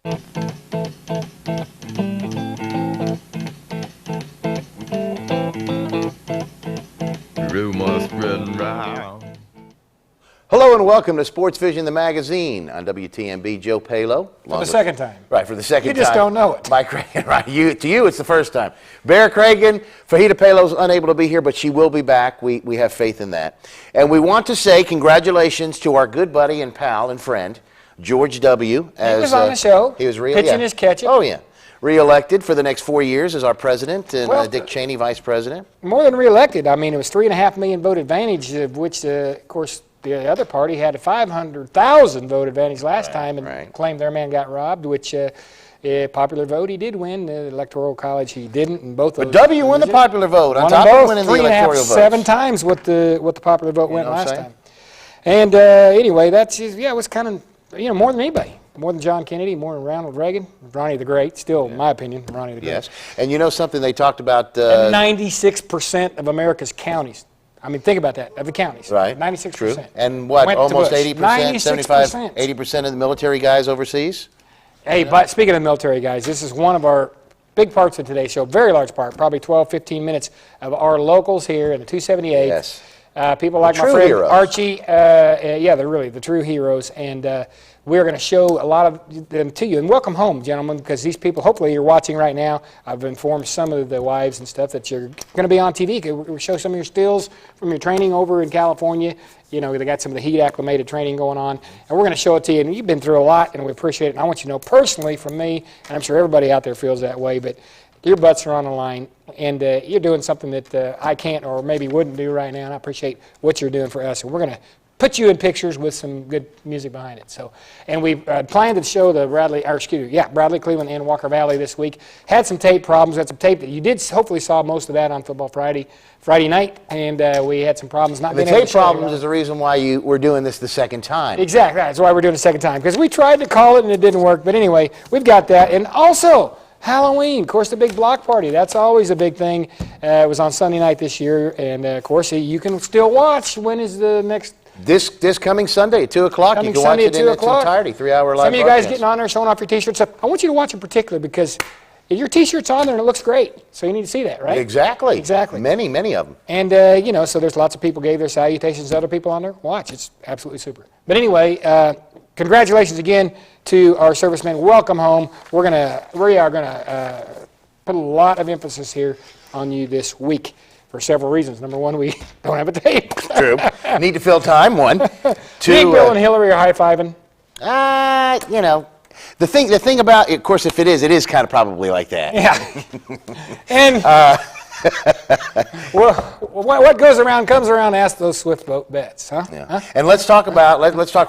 Rumors spreading round. Hello and welcome to SportsVision, the magazine on WTMB. Joe Palo. For the second time. Right, for the second time. You just don't know it. Mike Cragen, right. To you, it's the first time. Bear Cragen, Fajita Palo's unable to be here, but she will be back. We have faith in that. And we want to say congratulations to our good buddy and pal and friend, George W. He was on the show. He was pitching his catch. Oh, yeah. Re-elected for the next 4 years as our president and Dick Cheney vice president. More than re-elected. I mean, it was 3.5 million vote advantage, of which, of course, the other party had a 500,000 vote advantage last time and claimed their man got robbed, which popular vote he did win. The Electoral College he didn't. And both. But W won the popular vote on top of winning the electoral vote. 7 times what the popular vote went last time. And anyway, that's it was kind of more than anybody. More than John Kennedy, more than Ronald Reagan, Ronnie the Great, still, in my opinion, Ronnie the Great. Yes, and you know something they talked about... 96% of America's counties. I mean, think about that, of the counties. Right. 96%. True. And what, almost 80%, 75, 80% of the military guys overseas? Hey, but speaking of military guys, this is one of our big parts of today's show, very large part, probably 12, 15 minutes of our locals here in the 278. Yes. People like my friend Archie, they're really the true heroes, and we're going to show a lot of them to you. And welcome home, gentlemen, because these people, hopefully you're watching right now. I've informed some of the wives and stuff that you're going to be on TV. We'll show some of your stills from your training over in California. They got some of the heat acclimated training going on, and we're going to show it to you. And you've been through a lot, and we appreciate it. And I want you to know personally from me, and I'm sure everybody out there feels that way, but your butts are on the line, and you're doing something that I can't or maybe wouldn't do right now, and I appreciate what you're doing for us. And we're going to put you in pictures with some good music behind it. So, and we planned to show the Bradley, Cleveland and Walker Valley this week. Had some tape problems. Had some tape that you did hopefully saw most of that on Football Friday night, and we had some problems not being able to show. The tape problems is the reason why we're doing this the second time. Exactly. That's why we're doing it the second time, because we tried to call it and it didn't work. But anyway, we've got that, and also Halloween, of course, the big block party. That's always a big thing. It was on Sunday night this year, and of course, you can still watch. When is the next? This coming Sunday at 2 o'clock. You can watch it in its entirety, 3-hour live Some of you guys getting on there showing off your T-shirts. I want you to watch in particular because your T-shirt's on there and it looks great. So you need to see that, right? Exactly. Exactly. Many of them. And, so there's lots of people gave their salutations to other people on there. Watch. It's absolutely super. But anyway, congratulations again to our servicemen. Welcome home. We are gonna put a lot of emphasis here on you this week for several reasons. Number one, we don't have a tape. True. Need to fill time, one. Two, Big Bill and Hillary are high-fiving. The thing about it, of course, if it is kind of probably like that. Yeah. And well, what goes around comes around. Ask those swift boat bets, huh? Yeah. Huh? And let's talk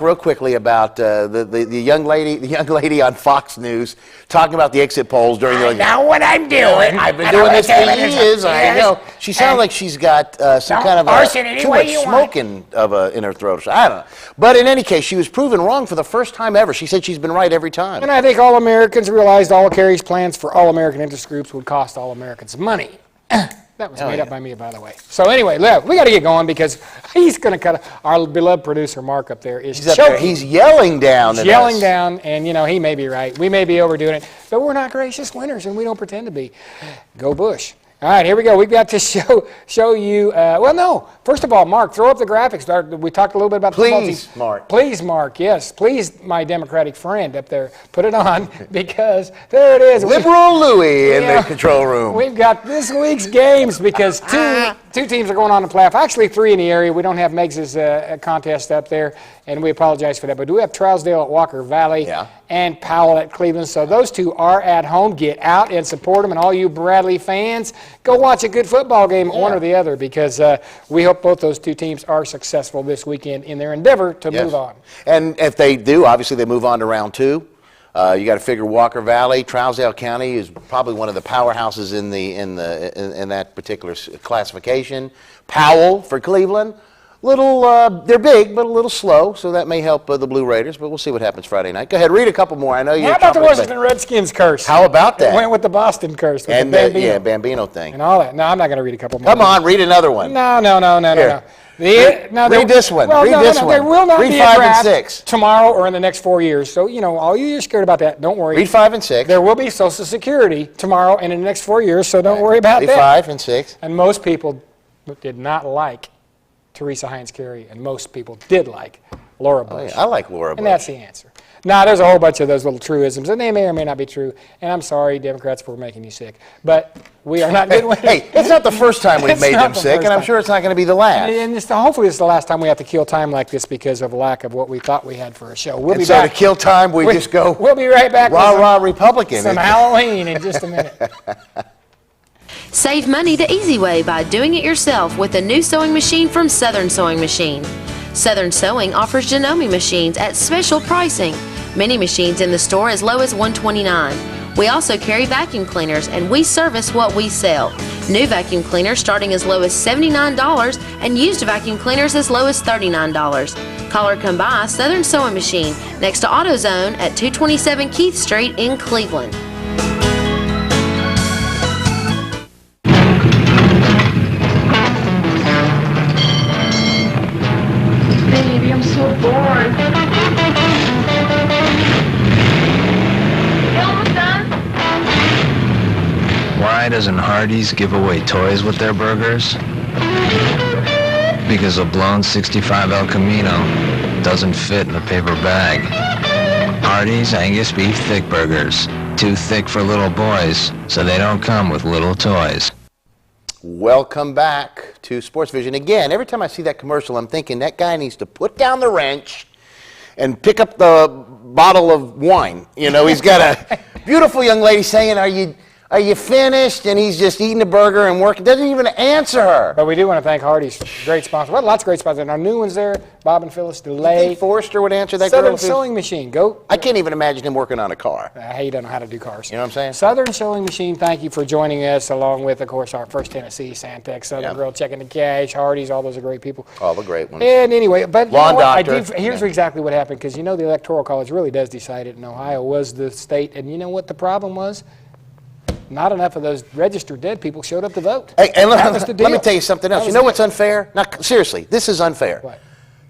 real quickly about the young lady on Fox News talking about the exit polls during the election. I know what I'm doing. I've been doing this for years. I know. She sounds like she's got some kind of too much smoke in her throat. I don't know. But in any case, she was proven wrong for the first time ever. She said she's been right every time. And I think all Americans realized all Kerry's plans for all American interest groups would cost all Americans money. That was made up by me, by the way. So anyway, we got to get going because he's going to cut. Our beloved producer, Mark, up there is choking. He's yelling down. He's yelling down, and he may be right. We may be overdoing it, but we're not gracious winners, and we don't pretend to be. Go Bush. All right, here we go. We've got to show you. First of all, Mark, throw up the graphics. We talked a little bit about the football team. Please, Mark. Please, Mark. Yes, please, my Democratic friend up there. Put it on because there it is. Liberal Louie in the control room. We've got this week's games because two teams are going on the playoff. Actually, 3 in the area. We don't have Meg's contest up there, and we apologize for that. But we have Trousdale at Walker Valley and Powell at Cleveland. So those two are at home. Get out and support them. And all you Bradley fans, go watch a good football game, one or the other, because we hope both those two teams are successful this weekend in their endeavor to move on. And if they do, obviously they move on to round 2. You got to figure Walker Valley, Trousdale County is probably one of the powerhouses in that particular classification. Powell for Cleveland. They're big, but a little slow, so that may help the Blue Raiders, but we'll see what happens Friday night. Go ahead, read a couple more. I know you. How about the Washington Redskins curse? How about that? It went with the Boston curse. With and the Bambino. Bambino thing. And all that. No, I'm not going to read a couple more. Come on, read another one. No. Read this one. Well, Read this one. There will not Read be 5 a draft and 6. tomorrow or in the next 4 years. So, all you're scared about that, don't worry. Read 5 and 6. There will be Social Security tomorrow and in the next 4 years, so don't worry about Read that. 5 and 6. And most people did not like Teresa Heinz Kerry, and most people did like Laura Bush. I like Laura Bush. And that's the answer. Now, there's a whole bunch of those little truisms, and they may or may not be true. And I'm sorry, Democrats, for making you sick. But we are not good winners. Hey, it's not the first time we've It's made not them the sick, first and I'm time. sure it's not going to be the last. And hopefully it's the last time we have to kill time like this because of lack of what we thought we had for a show. We'll be So back. to kill time, we just go We'll be right back rah with rah Republican. some Halloween in just a minute. Save money the easy way by doing it yourself with a new sewing machine from Southern Sewing Machine. Southern Sewing offers Janome machines at special pricing. Many machines in the store as low as $129. We also carry vacuum cleaners, and we service what we sell. New vacuum cleaners starting as low as $79 and used vacuum cleaners as low as $39. Call or come by Southern Sewing Machine next to AutoZone at 227 Keith Street in Cleveland. Baby, I'm so bored. You almost done? Why doesn't Hardee's give away toys with their burgers? Because a blown 65 El Camino doesn't fit in a paper bag. Hardee's Angus Beef Thick Burgers. Too thick for little boys, so they don't come with little toys. Welcome back to SportsVision. Again, every time I see that commercial, I'm thinking that guy needs to put down the wrench and pick up the bottle of wine. He's got a beautiful young lady saying, are you finished? And he's just eating a burger and working. Doesn't even answer her. But we do want to thank Hardee's, great sponsor. Well, lots of great sponsors. And our new ones there, Bob and Phyllis, You think Delay. Forrester would answer that Southern girl? Sewing Machine. Go. I can't even imagine him working on a car. He doesn't know how to do cars. You know what I'm saying? Southern Sewing Machine, thank you for joining us, along with, of course, our First Tennessee, Santex, Southern Yeah. Girl, Checking the Cash, Hardee's, all those are great people. All the great ones. And anyway, but you Lawn know what? doctor. Here's exactly what happened, because the Electoral College really does decide it, and Ohio was the state. And you know what the problem was? Not enough of those registered dead people showed up to vote. Hey, and That was the let me deal. tell you something else. That You was know it. what's unfair? Now, seriously, this is unfair. What?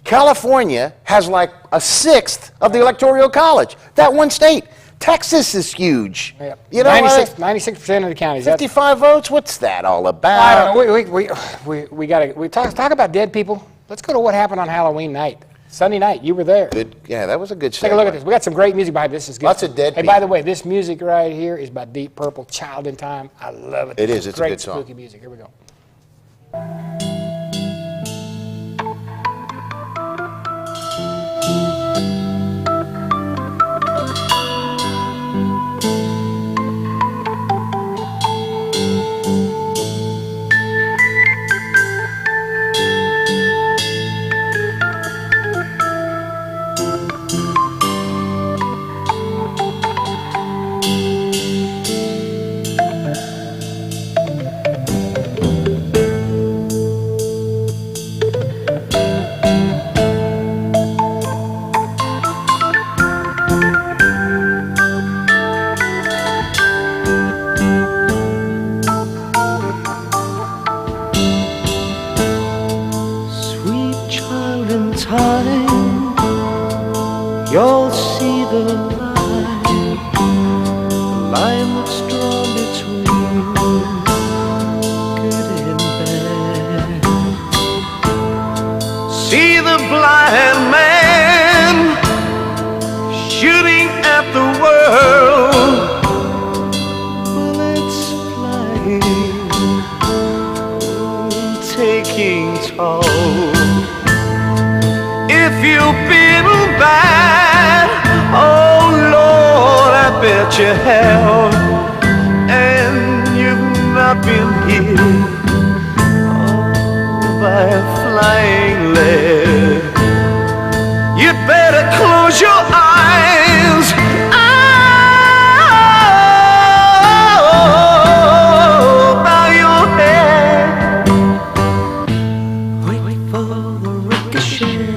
California has like a sixth of the Electoral College. That one state. Texas is huge. Yep. You know, 96% of the counties. 55 votes. What's that all about? I don't know. We got to talk about dead people. Let's go to what happened on Halloween night. Sunday night, you were there. Good. Yeah, that was a good. Take a look at this. We got some great music behind this. Is good. Lots of dead Hey, people. by the way, this music right here is by Deep Purple, Child in Time. I love it. It is. It's a great good song. spooky music. Here we go. Sweet child in time, you'll see the line that's drawn between good and bad. See the blind man shooting at the world, bullets flying, taking toll. If you've been bad, oh Lord, I bet you have, and you've not been hit by a flying lead. You better close your eyes. Bow your head. Wait for the ricochet.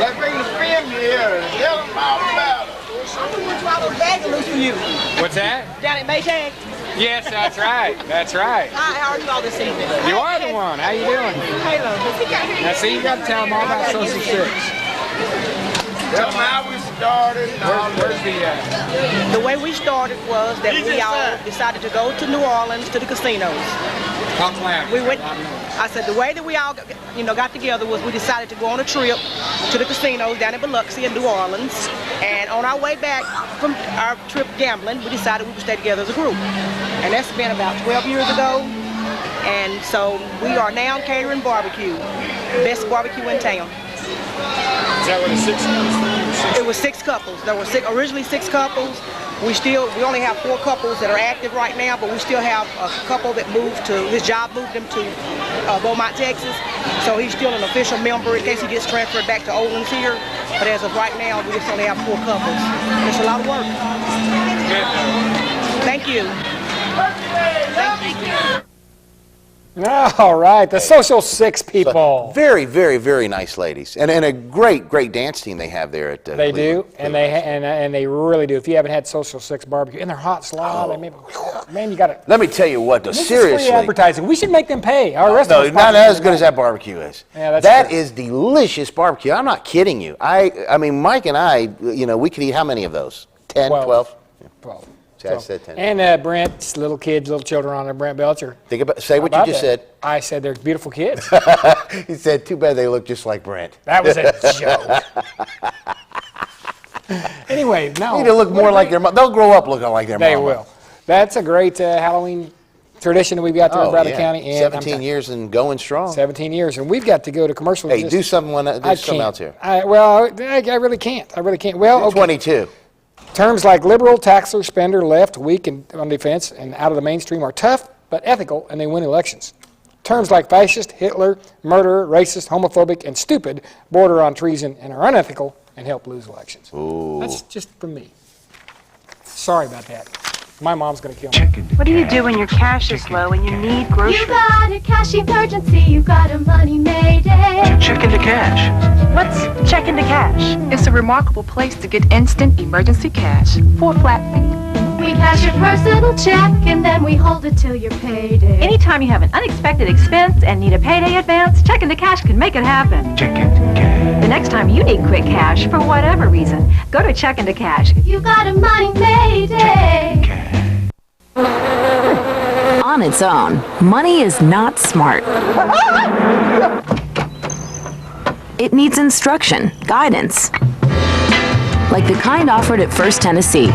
They bring the film here and tell them all about it. What's that? Down at Maytag. Yes, that's right. That's right. Hi, how are you all this evening? You are the one. How you doing? Halo. Now, see, you got to tell them all about Social Six. Tell them how we started. Where's the? The way we started was that we all decided to go to New Orleans to the casinos. Talk loud. We went. I said the way that we all, got together was we decided to go on a trip to the casinos down in Biloxi in New Orleans, and on our way back from our trip gambling, we decided we would stay together as a group, and that's been about 12 years ago, and so we are now catering barbecue, best barbecue in town. Is that where the six comes from? It was 6 couples. There were originally 6 couples. We only have 4 couples that are active right now, but we still have a couple that his job moved him to Beaumont, Texas. So he's still an official member in case he gets transferred back to Olin's here. But as of right now, we just only have 4 couples. It's a lot of work. Thank you. Thank you. All right, the Social Six people. Very, very, very nice ladies, and a great dance team they have there at. They do, Cleveland. and they really do. If you haven't had Social Six barbecue, and they're hot slot, man, you got to. Let me tell you what, though, This is seriously. free advertising. We should make them pay. Our No, restaurants not as good as that barbecue is. Yeah, that's that true. is delicious barbecue. I'm not kidding you. I mean, Mike and I, we could eat how many of those? 10, 12? 12. See, I said 10. And Brent's little kids, little children on there, Brent Belcher. Say what you just said. I said they're beautiful kids. He said, too bad they look just like Brent. That was a joke. Anyway, no. They need to look more like their mom. They'll grow up looking like their mom. They will. That's a great Halloween tradition that we've got there in Bradley County. And 17 years and going strong. 17 years, and we've got to go to commercial. Hey, do something else here. I really can't. Well, okay. 22. Terms like liberal, taxer, spender, left, weak, and on defense, and out of the mainstream are tough but ethical, and they win elections. Terms like fascist, Hitler, murderer, racist, homophobic, and stupid border on treason and are unethical and help lose elections. Ooh. That's just from me. Sorry about that. My mom's going to kill me. What do you do when your cash is low and you need groceries? You got a cash emergency, you got a money mayday. Check into cash. What's check into cash? It's a remarkable place to get instant emergency cash for a flat fee. We cash your personal check and then we hold it till your payday. Anytime you have an unexpected expense and need a payday advance, check into cash can make it happen. Check into cash. The next time you need quick cash for whatever reason, go to check into cash. You got a money mayday. On its own, money is not smart. It needs instruction, guidance, like the kind offered at First Tennessee.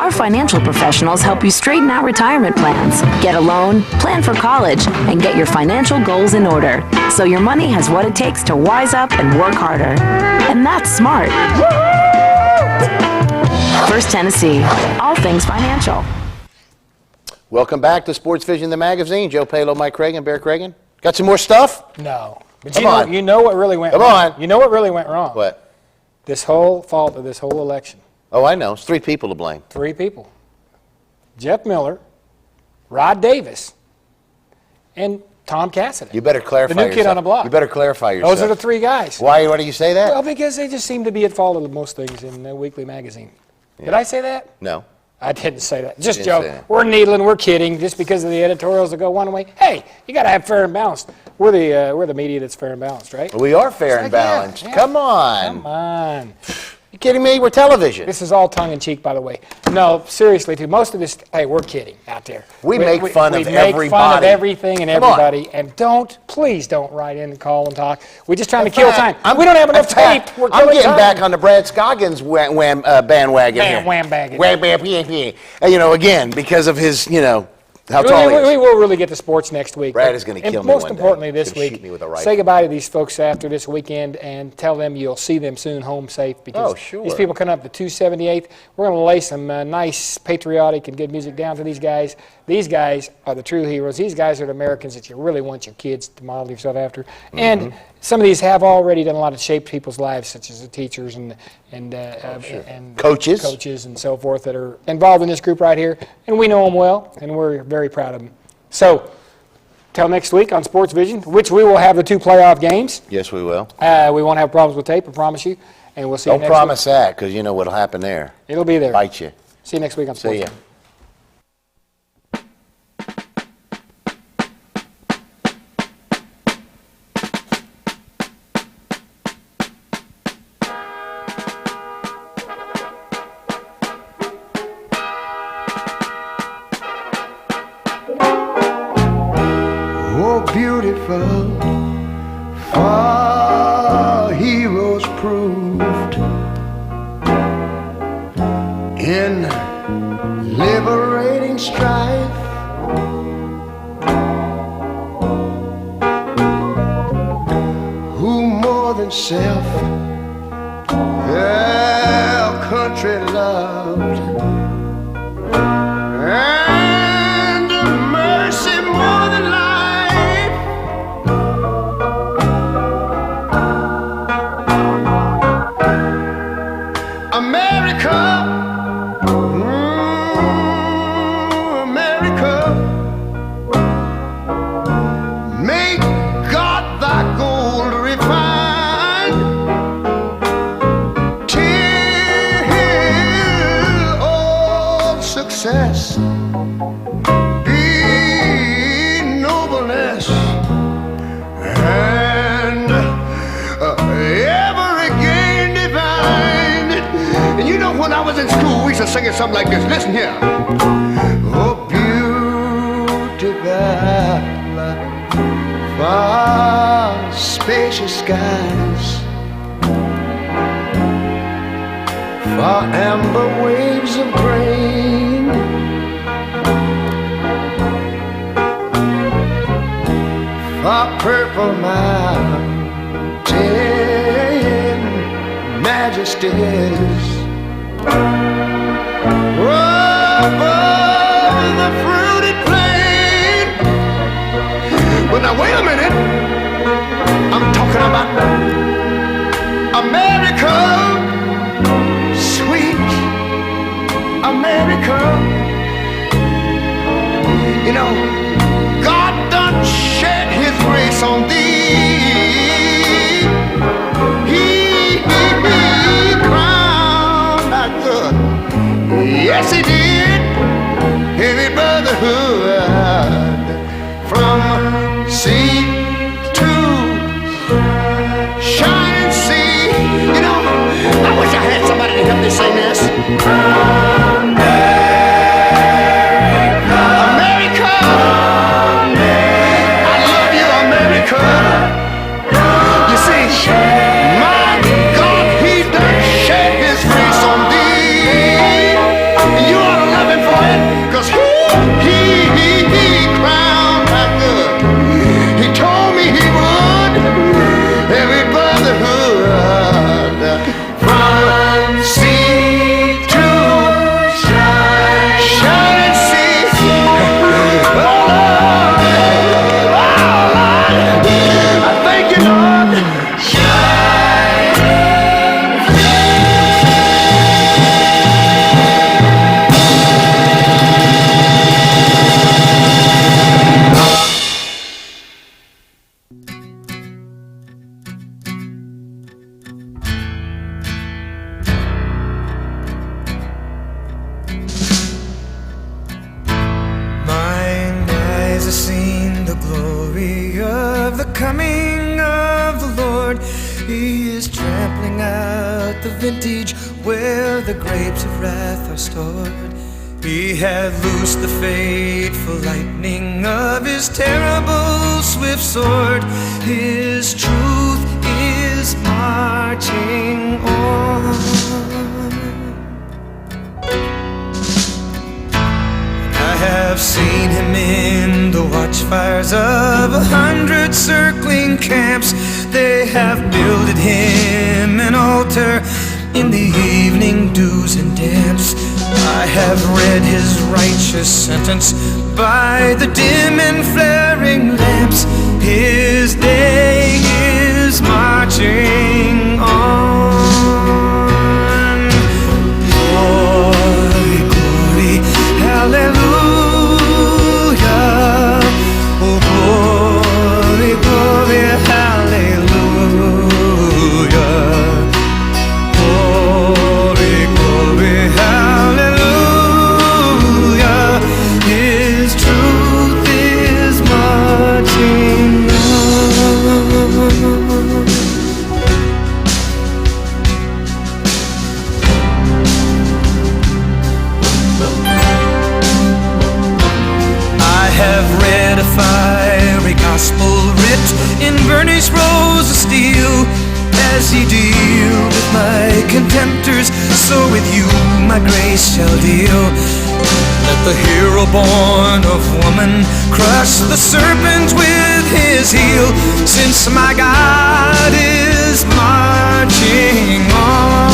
Our financial professionals help you straighten out retirement plans, get a loan, plan for college, and get your financial goals in order, so your money has what it takes to wise up and work harder. And that's smart. First Tennessee, all things financial. Welcome back to SportsVision, the magazine. Joe Palo, Mike Cragen, Bear Cragen. Got some more stuff? No. But Come on. you know what really went Come wrong. on. You know what really went wrong? What? This whole fault of this whole election. Oh, I know. It's 3 people to blame. 3 people. Jeff Miller, Rod Davis, and Tom Cassidy. You better clarify The new kid yourself. on the block. You better clarify yourself. Those are the 3 guys. Why do you say that? Well, because they just seem to be at fault of most things in the weekly magazine. Did I say that? No. I didn't say that. Just Didn't joke. say that. We're needling. We're kidding. Just because of the editorials that go one way. Hey, you got to have fair and balanced. We're the media that's fair and balanced, right? We are fair and Like, yeah, balanced. yeah. Come on. Come on. You kidding me? We're television. This is all tongue-in-cheek, by the way. No, seriously, too. Most of this, hey, we're kidding out there. We make fun of We make fun of everybody. everything and Come on. everybody. And please don't write in and call and talk. We're just trying to kill time. We don't have enough In fact, tape. We're I'm killing getting time. back on the Brad Scoggins bandwagon here. Wham-bagging. Again, because of his, how tall he We is. will really get to sports next week. Brad is gonna kill And me most one day. importantly He's this gonna week, shoot me with a rifle. say goodbye to these folks after this weekend and tell them you'll see them soon home safe because Oh, sure. these people come up to 278th. We're going to lay some nice patriotic and good music down to these guys. These guys are the true heroes. These guys are the Americans that you really want your kids to model yourself after. Mm-hmm. And some of these have already done a lot to shape people's lives, such as the teachers and Coaches. and so forth that are involved in this group right here. And we know them well, and we're very proud of them. So, till next week on SportsVision, which we will have the 2 playoff games. Yes, we will. We won't have problems with tape, I promise you. And we'll see you Don't next promise week. that, because you know what'll happen there. It'll be there. Bite you. See you next week on See ya. SportsVision. Oh, beautiful, far heroes proved in liberating strife. Who more than self their country loved, and mercy more than life. America, America, make God thy gold refined, till all success be nobleness, and ever again divine. And you know, when I was in school, we used to sing it something like this. Listen here. Oh, beautiful, far spacious skies, far amber waves of grain, far purple mountain majesties, above the fruited plain. But now wait a minute, I'm talking about America, sweet America. You know, God done shed his grace on thee. He crowned our good. Yes, he did. Every brotherhood from sea to shining sea. You know, I wish I had somebody to help me sing this. America, I love you, America. You see, my God, he done shed his grace on thee. You ought to love him for it, 'cause he crowned my good. He told me he would. Every brotherhood from sea to shining sea. Oh, Lord, I thank you, Lord. Mine eyes have seen the glory of the coming of the Lord. He is trampling out the vintage where the grapes of wrath are stored. He hath loosed the fateful lightning of his terrible swift sword. His truth is marching on. I have seen him in the watchfires of 100 circling camps. They have builded him an altar in the evening dews and damps. I have read his righteous sentence by the dim and flaring lamps. His day is marching on. Glory, glory, hallelujah. Oh, glory. mercy deal with my contemptors, so with you my grace shall deal. Let the hero born of woman crush the serpent with his heel, since my God is marching on.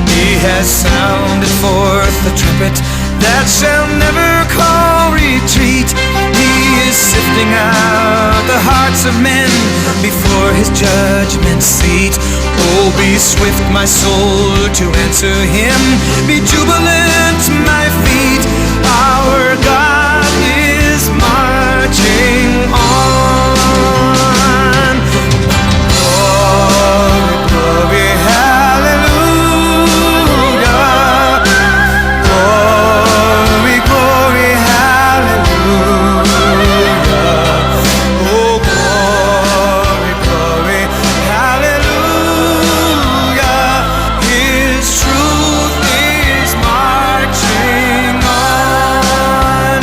He has sounded forth the trumpet that shall never call retreat. He is sifting out the hearts of men before his judgment seat. Oh, be swift, my soul, to answer him. Be jubilant, my feet. Our God is marching on. Glory, glory, hallelujah. Glory, glory, hallelujah. Oh, glory, glory, hallelujah. His truth is marching on.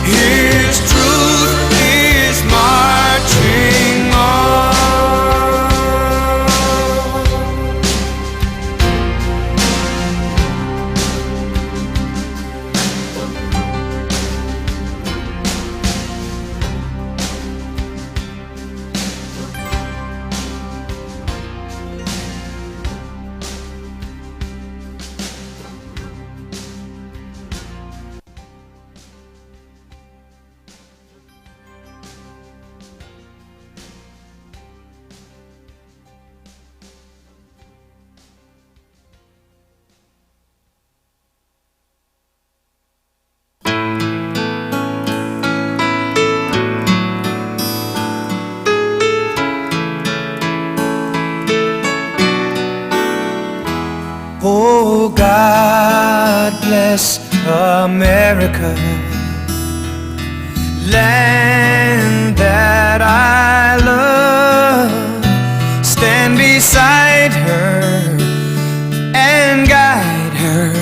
His truth is marching on. Oh, God bless America, land that I love. Stand beside her and guide her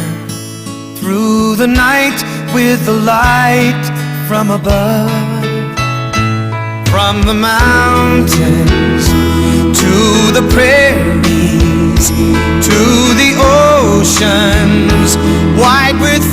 through the night with the light from above. From the mountains to the prairies, to the oceans, wide with